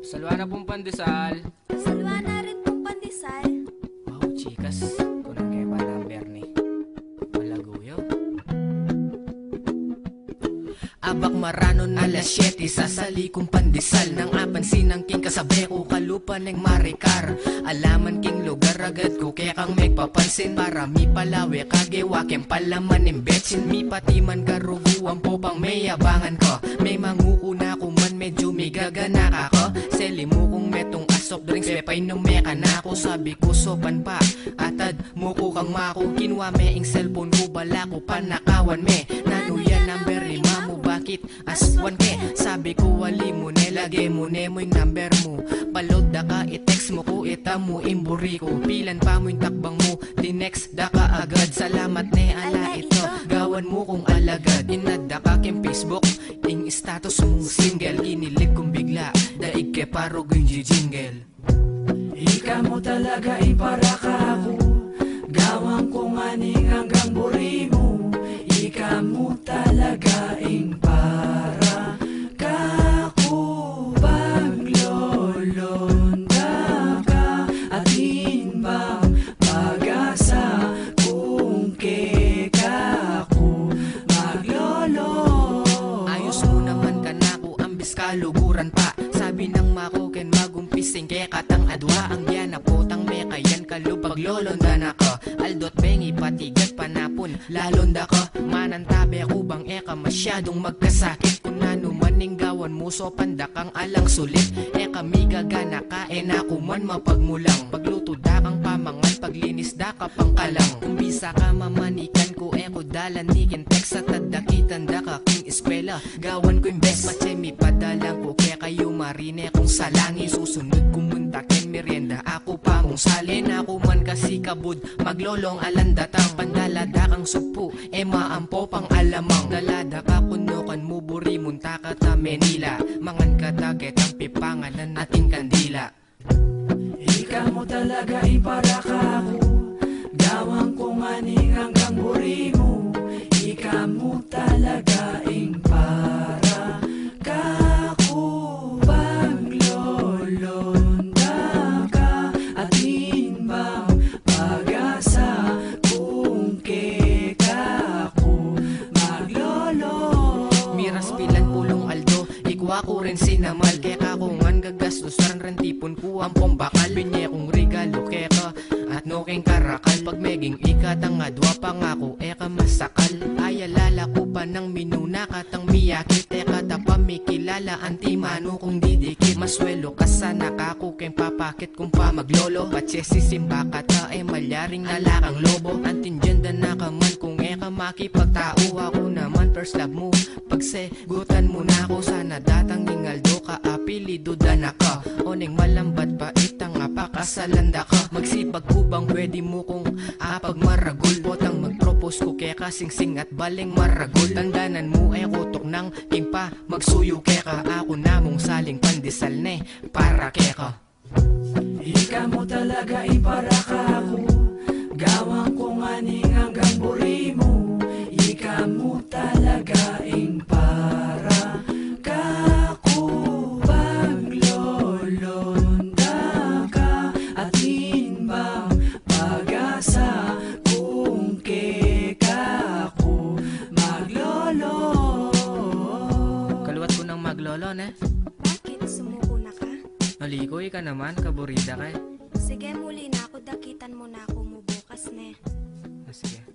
Salwa na pong pandesal. Salwa na rin pong pandesal. Wow, chikas. Kunang kaya pa number ni Malaguyo. Abak maranon alas 7 sasali kong pandesal nang apansin ang king kasabi ko kalupa ng marikar. Alaman king lugar agad ko kaya kang megpapansin para mi palawe kagewa kem palaman imbetsin mi patiman karuguan po pang may abangan ko. May mangukuna ko man medyo may gaganak ako. Seli mo kung metong asok drinks pepay no meka na ako. Sabi ko sopan pa atad mo ko kang mako. Kinwa me ing cellphone ko bala ko panakawan me. Nanuya number 5 mo bakit aswan ke. Sabi ko wali mo nelagay mo ne mo yung number mo. Balod da ka i-text mo ko ita mo imburi ko. Pilan pa mo yung takbang mo di next da ka agad. Salamat ne ala ito gawan mo kong alagad. Inada ka kem Facebook ing status mo single. Kinilig kong bigla daig ke parog yung jingle. Ika mo talaga para ka ako. Gawang ko maning hanggang buri mo. Ika mo talaga para ka ako. Paglolonda ka atin bang pag-asa kung keka ako maglolo. Ayos mo naman ka na ko ambis kaluguran pa. Sabi ng makuken magumpising kaya katang adwa. Ang yan na potang meka yan kalubag lolonda na ka. Aldot bengi patigat panapon lalonda ka. Manantabi ako bang eka masyadong magkasakit. Kung nano maning gawan mo so panda kang alang sulit. Eka migagana ka ako man mapagmulang. Pagluto da kang pamangan paglinis da ka pang kalang. Kung bisa ka mamanikan ko eko dalan nikin text sa tadakitan da ka king eskwela. Gawan ko yung best machemi padalang ko kaya kayo marine kung salangi. Susunod kumuntakin merienda ako pa mong salin. Ako man kasi kabud maglolong alandatang pandalada kang supo maampo pang alamang. Dalada ka kunukan mo buri munta ka ta Manila. Mangan ka daget ang pipanganan ating kandila. Ika mo talaga para ka ako. Gawang ko maning hanggang buri mo. Ika mo talaga para ka ako. Paglolonda ka atin bang pag-asa kung keka ako maglolo. Miras pilan pulong aldo ikwa ko rin sinamal. Kaya kung man gagastos ran tipon ko ang pombakal. Binye kong regalo keka at no keng karakal. Pag meging ikatang adwa pangako eka masakal. Ayalala ko pa ng minuna katang miyakit. Eka tapa mikilala antimano kung didikit. Maswelo ka sana kako keng papakit kung pa maglolo. Patse sisimba ka ta malyaring nalakang lobo. Antindyanda na ka man kung eka makipagtao. Ako naman first love mo pagsegutan mo na ako. Sana datang ingaldo ka apilido dana ka. Oneng malambat pa itang apakasalanda ka. Magsipag ko bang pwede mo kung apag maragol. Potang magpropose ko kaya kasingsing at baling maragol. Tandanan mo kutok ng king pa magsuyo keka. Ako na mong saling pandesal ne para keka. Ika mo talaga para ka ako. Gawang ko maning hanggang buri mo. Ika mo talaga para ka ako. Paglolonda ka atin bang pag-asa kung keka ako maglolo. Kaluwat ko ng maglolo ne. Bakit? Sumuko na ka? Nalikoy ka naman kaburida ka. Sige, muli na ako. Dakitan mo na ako mo bukas ne. Sige.